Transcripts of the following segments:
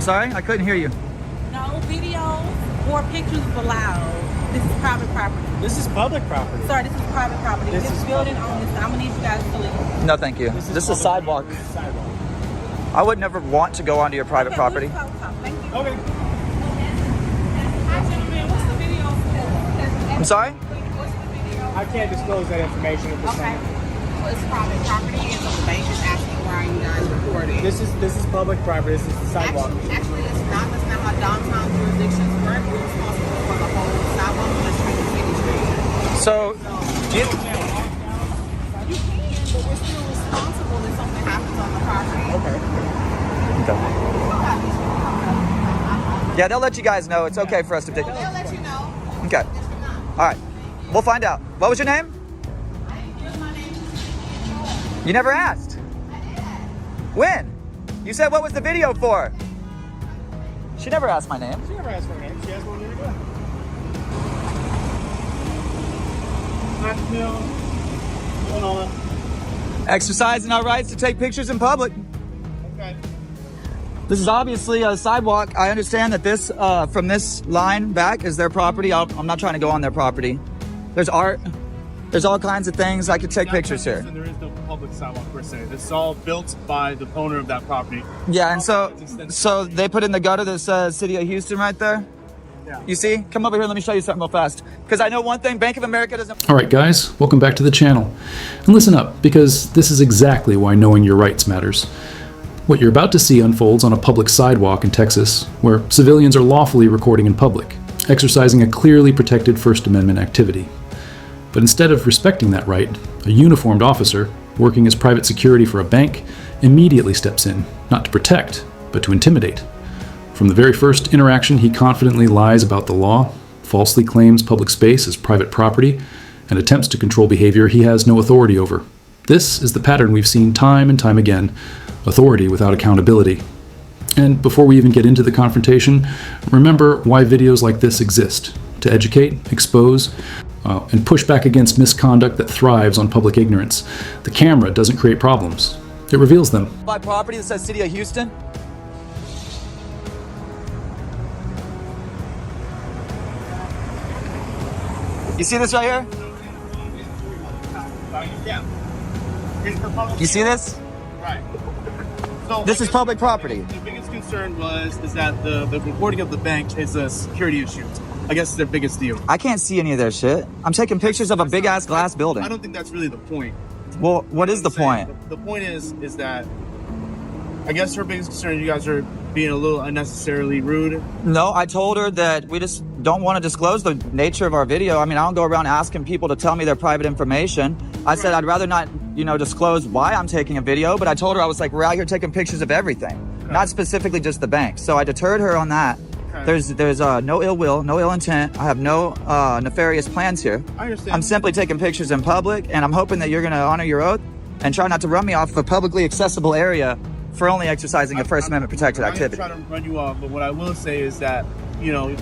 sorry? I couldn't hear you. No videos or pictures allowed. This is private property. This is public property. Sorry, this is private property. This building on this. I'm gonna need you guys to leave. No, thank you. This is sidewalk. Sidewalk. I would never want to go onto your private property. Thank you. Okay. Hi, gentlemen. What's the video? I'm sorry? What's the video? I can't disclose that information at this Okay. time. Well, it's private property, and so the bank is asking why you guys recording. This is public property. This is the sidewalk. Actually, it's not. That's not how downtown jurisdictions work. We're responsible for the whole sidewalk on the street and city street. So, do you, You can, but we're still responsible if something happens on the property. Okay. yeah, they'll let you guys know. It's okay for us to take. They'll let you know. Okay. All right. We'll find out. What was your name? You never asked. When? You said what was the video for? She never asked my name. She never asked for a name. She asked what we were doing. Exercising our rights to take pictures in public. Okay. This is obviously a sidewalk. I understand that this, from this line back is their property. I'm not trying to go on their property. There's art. There's all kinds of things. I could take pictures here. There is no public sidewalk per se. This is all built by the owner of that property. Yeah, and so they put in the gutter that says City of Houston right there. Yeah. You see? Come over here. Let me show you something real fast. Because I know one thing, Bank of America doesn't... Alright guys, welcome back to the channel. And listen up, because this is exactly why knowing your rights matters. What you're about to see unfolds on a public sidewalk in Texas, where civilians are lawfully recording in public, exercising a clearly protected First Amendment activity. But instead of respecting that right, a uniformed officer, working as private security for a bank, immediately steps in, not to protect, but to intimidate. From the very first interaction, he confidently lies about the law, falsely claims public space as private property, and attempts to control behavior he has no authority over. This is the pattern we've seen time and time again: authority without accountability. And before we even get into the confrontation, remember why videos like this exist: to educate, expose, and push back against misconduct that thrives on public ignorance. The camera doesn't create problems, it reveals them. By property that says City of Houston. You see this right here? Yeah. Here's for public. You see this? Right. So This is public property. The biggest concern is that the recording of the bank is a security issue. I guess it's their biggest deal. I can't see any of their shit. I'm taking pictures of a big ass glass building. I don't think that's really the point. Well, what is the point? The point is that I guess her biggest concern, you guys are being a little unnecessarily rude. No, I told her that we just don't want to disclose the nature of our video. I mean, I don't go around asking people to tell me their private information. I said I'd rather not, disclose why I'm taking a video, but I told her, I was like, we're out here taking pictures of everything, not specifically just the bank. So I deterred her on that. Okay. There's no ill will, no ill intent. I have no nefarious plans here. I understand. I'm simply taking pictures in public, and I'm hoping that you're going to honor your oath and try not to run me off of a publicly accessible area for only exercising a First Amendment protected activity. I'm not trying to run you off, but what I will say is that,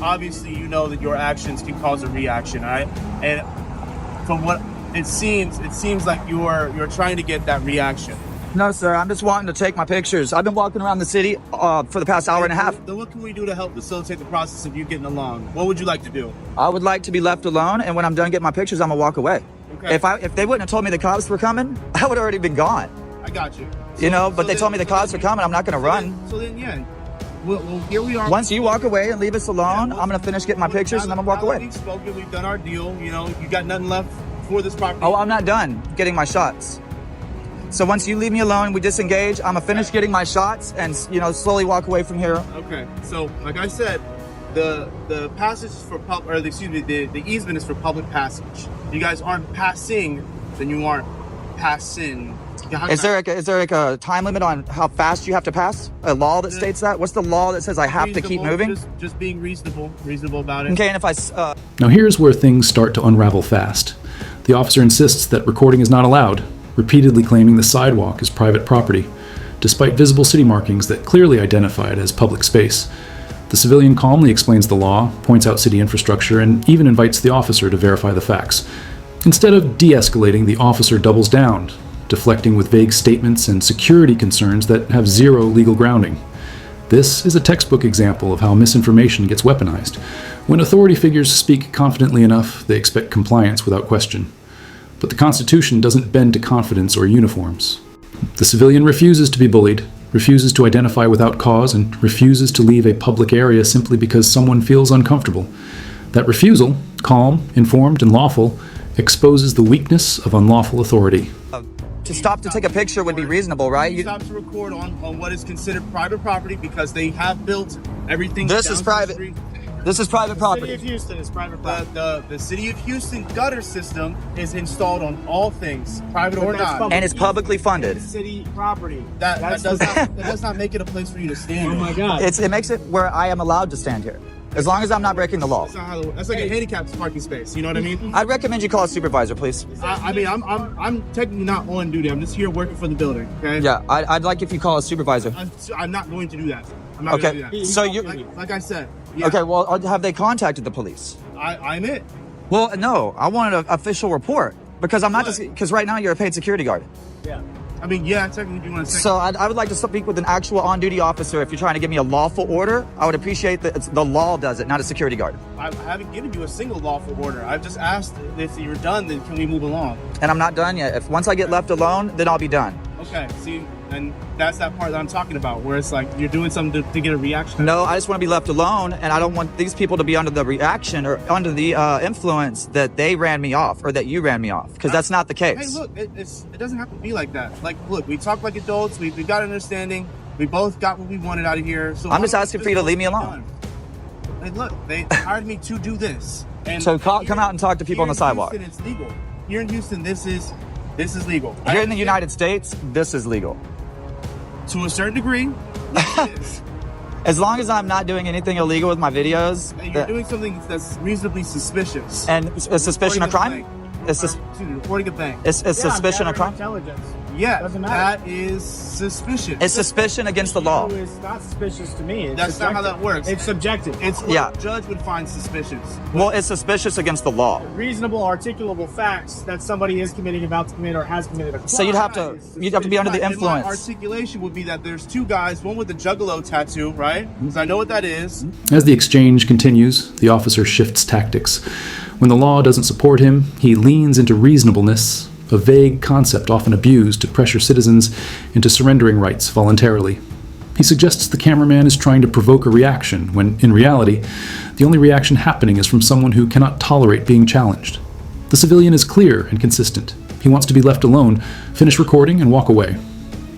obviously that your actions can cause a reaction, all right? And from what it seems like you're trying to get that reaction. No, sir. I'm just wanting to take my pictures. I've been walking around the city for the past hour and a half. Then what can we do to help facilitate the process of you getting along? What would you like to do? I would like to be left alone, and when I'm done getting my pictures, I'm gonna walk away. Okay. If they wouldn't have told me the cops were coming, I would have already been gone. I got you. But they told me the cops were coming. I'm not gonna run. So then, yeah. Well, here we are. Once you walk away and leave us alone, I'm gonna finish getting my pictures and then I'm gonna walk away. We've spoken. We've done our deal. You got nothing left for this property. Oh, I'm not done getting my shots. So once you leave me alone, we disengage. I'm gonna finish getting my shots and slowly walk away from here. Okay. So like I said, the passage is for the easement is for public passage. You guys aren't passing, then you aren't passing. Is there a time limit on how fast you have to pass? A law that states that? What's the law that says I have to keep moving? Just being reasonable about it. Okay, and if I Now here's where things start to unravel fast. The officer insists that recording is not allowed, repeatedly claiming the sidewalk is private property, despite visible city markings that clearly identify it as public space. The civilian calmly explains the law, points out city infrastructure, and even invites the officer to verify the facts. Instead of de-escalating, the officer doubles down, deflecting with vague statements and security concerns that have zero legal grounding. This is a textbook example of how misinformation gets weaponized. When authority figures speak confidently enough, they expect compliance without question. But the Constitution doesn't bend to confidence or uniforms. The civilian refuses to be bullied, refuses to identify without cause, and refuses to leave a public area simply because someone feels uncomfortable. That refusal, calm, informed, and lawful, exposes the weakness of unlawful authority. To stop to take a picture would be reasonable, right? You stop to record on what is considered private property because they have built everything. This down is to the private. street. This is private City property. of Houston is private property. The city of Houston gutter system is installed on all things, private or But that's not. public. And it's publicly funded. City property. That That's does not make it a place for you to stand. Oh my God. It makes it where I am allowed to stand here, as long as I'm not breaking the law. That's not how that's like a handicapped parking space. You know what I mean? I'd recommend you call a supervisor, please. I mean, I'm technically not on duty. I'm just here working for the building. Okay. Yeah, I'd like if you call a supervisor. I'm not going to do that. I'm not going to do Okay, that. so you. Like I said. Yeah, Okay, well, have they contacted the police? I'm it. Well, no, I wanted an official report because I'm not What? just because right now you're a paid security guard. Yeah. I mean, yeah, technically, if you want to say. So I would like to speak with an actual on-duty officer. If you're trying to give me a lawful order, I would appreciate that the law does it, not a security guard. I haven't given you a single lawful order. I've just asked if you're done, then can we move along? And I'm not done yet. If once I get left alone, then I'll be done. Okay, see, and that's that part that I'm talking about, where it's like you're doing something to get a reaction. No, I just want to be left alone, and I don't want these people to be under the reaction or under the influence that they ran me off or that you ran me off, because that's not the Hey, case. look, it doesn't have to be like that. Like, look, we talk like adults. We got understanding. We both got what we wanted out of here. So I'm just why don't asking we for you to leave me get alone. done? Hey, look, they hired me to do this. And So come out and talk to people on the sidewalk. Here in Houston, it's legal. Here in Houston, this is legal. Here in the United States, this is legal. To a certain degree, it is. As long as I'm not doing anything illegal with my videos, And you're doing something that's reasonably suspicious. and a suspicion of crime, it's just Reporting a bank. it's suspicion of crime. Intelligence. Yeah, Doesn't matter. that is suspicious. It's suspicion against the law. It's not suspicious to me. It's That's not how subjective. that works. It's subjective. It's what Yeah. a judge would find suspicious. Well, it's suspicious against the law. reasonable, articulable facts that somebody is committing, about to commit, or has committed a crime. So you'd have to be under the And my influence. articulation would be that there's two guys, one with the juggalo tattoo, right? Because I know what that is. As the exchange continues, the officer shifts tactics. When the law doesn't support him, he leans into reasonableness, a vague concept often abused to pressure citizens into surrendering rights voluntarily. He suggests the cameraman is trying to provoke a reaction, when, in reality, the only reaction happening is from someone who cannot tolerate being challenged. The civilian is clear and consistent. He wants to be left alone, finish recording, and walk away.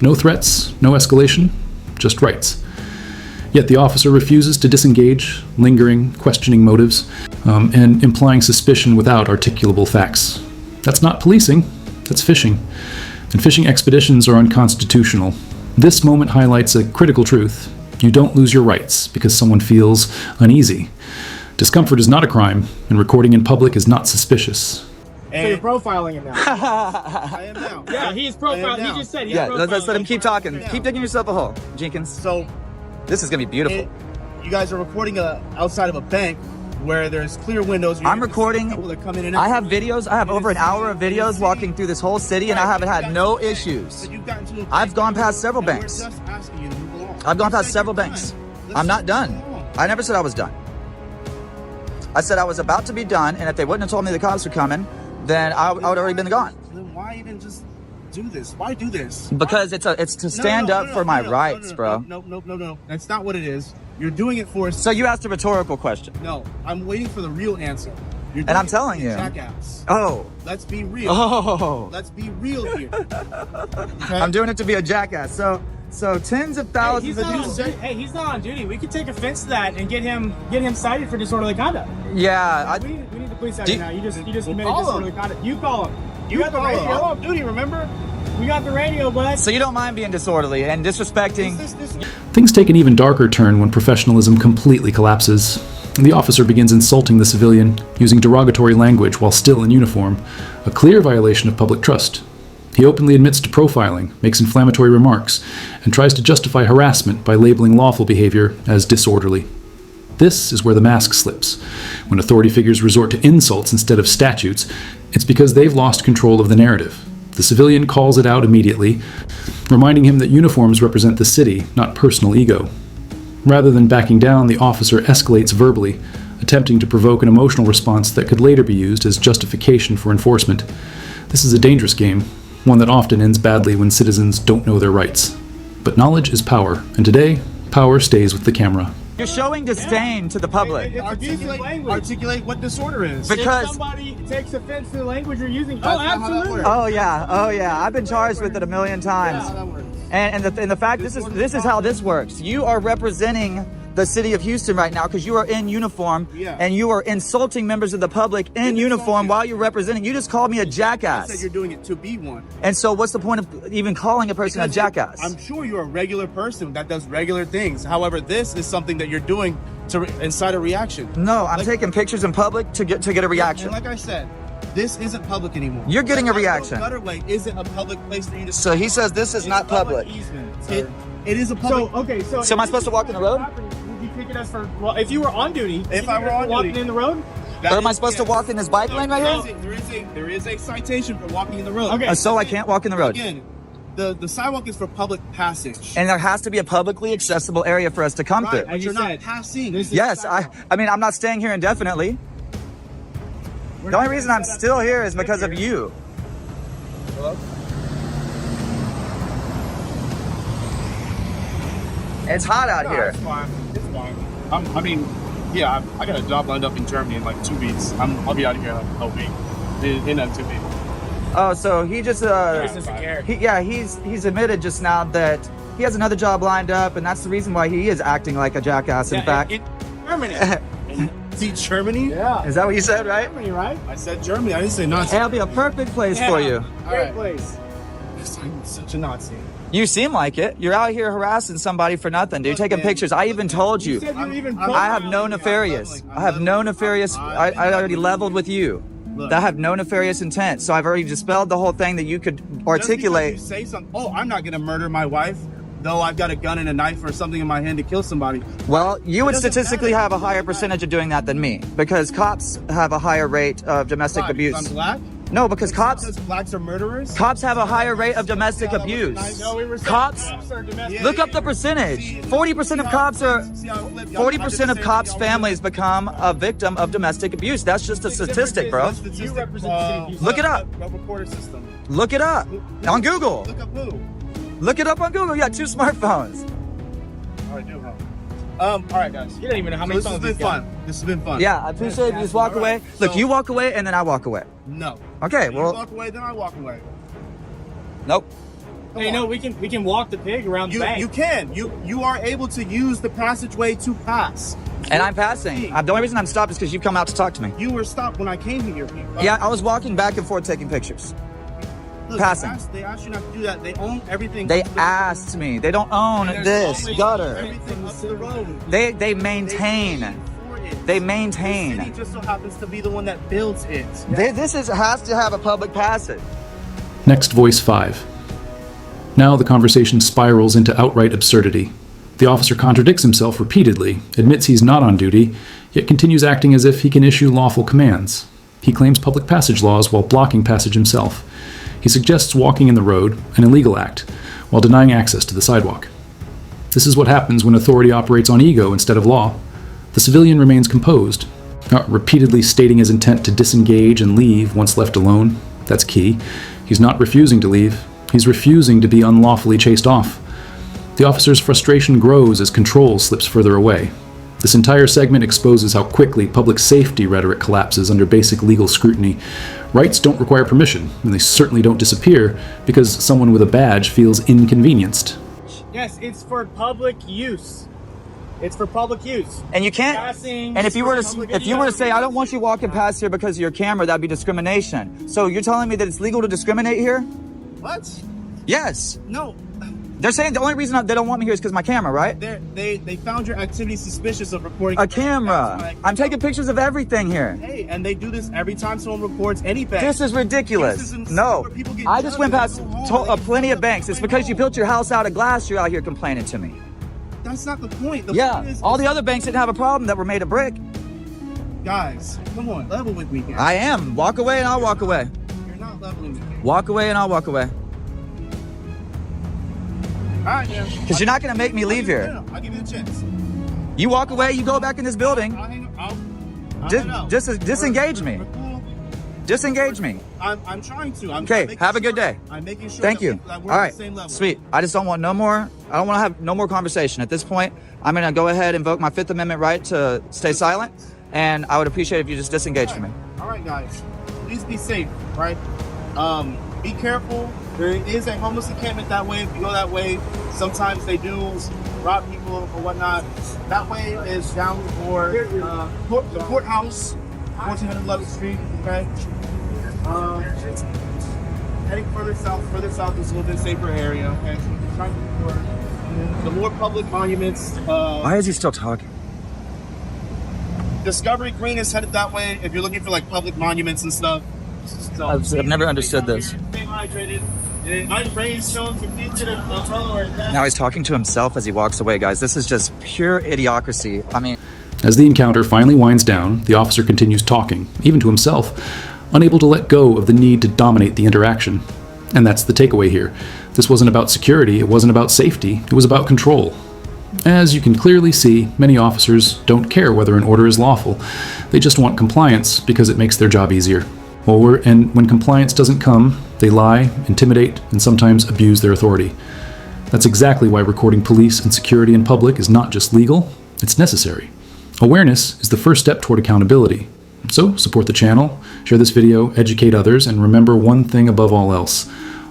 No threats, no escalation, just rights. Yet the officer refuses to disengage, lingering, questioning motives, and implying suspicion without articulable facts. That's not policing, that's fishing. And fishing expeditions are unconstitutional. This moment highlights a critical truth. You don't lose your rights because someone feels uneasy. Discomfort is not a crime, and recording in public is not suspicious. So you're And profiling him now. I am now. Yeah, he's I profiling. am He now. just said he's Yeah, profiling. let's let him keep talking. Yeah. Keep digging yourself a hole, Jenkins. So This is gonna be beautiful. you guys are recording outside of a bank where there's clear windows. You're I'm gonna see recording. people that come in and I out. have videos. I have over an hour of videos walking through this whole city, and I haven't had no issues. But you've gotten to a I've point gone where- past several and we're banks. just asking you to move along. I've gone Just past take several your banks. time. Let's I'm not just done. move along. I never said I was done. I said I was about to be done, and if they wouldn't have told me the cops were coming, then I would have already been gone. Then why even just do this? Why do this? Because it's to stand up for my rights, bro. No. That's not what it is. You're doing it for. So you asked a rhetorical question. No, I'm waiting for the real answer. You're And doing I'm it telling for you. jackass. Oh. Let's be real. Oh. Let's be real here. Okay? I'm doing it to be a jackass. So tens of Hey, thousands he's of not on views. duty. Hey, he's not on duty. We could take offense to that and get him cited for disorderly conduct. Yeah, we need the police out Do- here now. You just We'll committed call him. disorderly conduct. You call him. You got the call him. radio. I'm on duty, remember? We got the radio, bud. so you don't mind being disorderly and disrespecting. This- Things take an even darker turn when professionalism completely collapses. The officer begins insulting the civilian, using derogatory language while still in uniform, a clear violation of public trust. He openly admits to profiling, makes inflammatory remarks, and tries to justify harassment by labeling lawful behavior as disorderly. This is where the mask slips. When authority figures resort to insults instead of statutes, it's because they've lost control of the narrative. The civilian calls it out immediately, reminding him that uniforms represent the city, not personal ego. Rather than backing down, the officer escalates verbally, attempting to provoke an emotional response that could later be used as justification for enforcement. This is a dangerous game, one that often ends badly when citizens don't know their rights. But knowledge is power, and today, power stays with the camera. You're showing disdain to the public. It's abusive language. Articulate what disorder is. Because- If somebody takes offense to the language you're using, That's oh, not how that absolutely. works. Oh yeah. I've been charged with it a million times. Yeah, that works. And the fact this is how this works. You are representing the city of Houston right now because you are in uniform Yeah. and you are insulting members of the public in uniform while you're representing. You just called me a I said jackass. you're doing it to be one. And so what's the point of even calling a person a Because jackass? I'm sure you're a regular person that does regular things. However, this is something that you're doing to incite a reaction. No, I'm taking pictures in public to get a reaction. And like I said, this isn't public anymore. You're getting a Like, reaction. Gutterway isn't a public place for you to. So he says this is It's not public. easement. It is a public. So am I supposed to walk in the road? Would you ticket us for? Well, if you were on duty, If I were on walking duty. in the road. that Or am I is- supposed to yes. walk in this bike lane right here? There is a citation for walking in the road. Okay. So I can't walk in the road. Again, the sidewalk is for public passage. And there has to be a publicly accessible area for us to come Right, through. but As you're you not said, passing. this is- Yes, I mean, I'm not staying here indefinitely. The only reason I'm still here is because of you. Hello? It's hot out No, here. It's fine. It's fine. I mean, yeah, I got a job lined up in Germany in like 2 weeks. I'll be out of here in like a week. In that 2 weeks. Oh, so he just he's admitted just now that he has another job lined up, and that's the reason why he is acting like a jackass. In fact, in Germany. See, Germany? Yeah. is that what you said, right? Germany, right? I said Germany. I didn't say Nazi. It'll be a perfect place for you. Great Alright. place. I'm such a Nazi. You seem like it. You're out here harassing somebody for nothing, dude. Look, Taking man. pictures. I even told you. said you're even. I have no nefarious. I have no nefarious. I already leveled with you. Look. I have no nefarious intent. So I've already dispelled the whole thing that you could articulate. Just because you say something. Oh, I'm not gonna murder my wife, though I've got a gun and a knife or something in my hand to kill somebody. Well, you would doesn't statistically matter. have a higher percentage of doing that than me because cops have a higher rate of domestic Why? abuse. Because I'm black? No, because cops Because blacks are murderers? have a higher rate of domestic abuse. No, we were saying Cops, are domestic. look up the percentage. 40% of cops are 40% of cops' families become a victim of domestic abuse. That's just a statistic, bro. You represent the city of Houston. Look it up. What reporter system? Look it up on Google. Look up who? Look it up on Google. You got 2 smartphones. Oh, I do have. All right, guys. You don't even know how So many this has phones been he's got. fun. This has been fun. Yeah, I appreciate you just walk away. Look, So- you walk away and then I walk away. No. Okay, You well, walk away, then I walk away. nope. Hey, no, we can walk the pig around the bank. You can. You are able to use the passageway to pass. And I'm passing. The only reason I'm stopped is because you come out to talk to me. You were stopped when I came here. Yeah, I was walking back and forth taking pictures. Look, passing. They asked you not to do that. They own everything. They asked me. They don't own There's this always gutter. Everything up the road. They maintain. For it. They The maintain. city just so happens to be the one that builds it. This has to have a public passage. Next, voice 5. Now the conversation spirals into outright absurdity. The officer contradicts himself repeatedly, admits he's not on duty, yet continues acting as if he can issue lawful commands. He claims public passage laws while blocking passage himself. He suggests walking in the road, an illegal act, while denying access to the sidewalk. This is what happens when authority operates on ego instead of law. The civilian remains composed, not repeatedly stating his intent to disengage and leave once left alone. That's key. He's not refusing to leave. He's refusing to be unlawfully chased off. The officer's frustration grows as control slips further away. This entire segment exposes how quickly public safety rhetoric collapses under basic legal scrutiny. Rights don't require permission, and they certainly don't disappear because someone with a badge feels inconvenienced. Yes, it's for public use. It's for public use. And you can't. Passing, And if you were public to say, video. I don't want you walking past here because of your camera, that'd be discrimination. So you're telling me that it's legal to discriminate here? What? Yes. No. They're saying the only reason they don't want me here is because my camera, right? They found your activity suspicious of recording A camera. I'm taking pictures of everything here. Hey, and they do this every time someone records any bank. This is ridiculous. This is insane No, where people get I just went judged past and go home. plenty of banks. It's because you built your house out of glass. You're out here complaining to me. That's not the point. The Yeah, point is, all the other banks didn't have a problem that were made of brick. guys, come on, level with me, guys. I am. Walk away and I'll walk away. You're not leveling with me. Walk away and I'll walk away. All right, man. Because you're not going to make me leave here. I'll give you a chance. You walk away, you go back in this building. Disengage me. Disengage me. I'm trying to. Okay, have a good day. I'm making sure. Thank you. That we're All on right, the same level. sweet. I just don't want no more. I don't want to have no more conversation at this point. I'm gonna go ahead and invoke my Fifth Amendment right to stay silent, and I would appreciate if you just disengage from me. All right, guys. Please be safe, right? Be careful. There is a homeless encampment that way. If you go that way, sometimes they do rob people or whatnot. That way is down for the courthouse, 1400 11th Street. Okay. Heading further south is a little bit safer area. Okay. So trying to look for the more public monuments. Why is he still talking? Discovery Green is headed that way. If you're looking for like public monuments and stuff. So I've never understood this. Stay hydrated. Rain's showing some future Now he's talking to himself as he walks away, guys. This is just pure idiocracy. I mean, As the encounter finally winds down, the officer continues talking, even to himself, unable to let go of the need to dominate the interaction. And that's the takeaway here. This wasn't about security, it wasn't about safety, it was about control. As you can clearly see, many officers don't care whether an order is lawful. They just want compliance because it makes their job easier. And when compliance doesn't come, they lie, intimidate, and sometimes abuse their authority. That's exactly why recording police and security in public is not just legal, it's necessary. Awareness is the first step toward accountability. So, support the channel, share this video, educate others, and remember one thing above all else.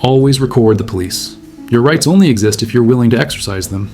Always record the police. Your rights only exist if you're willing to exercise them.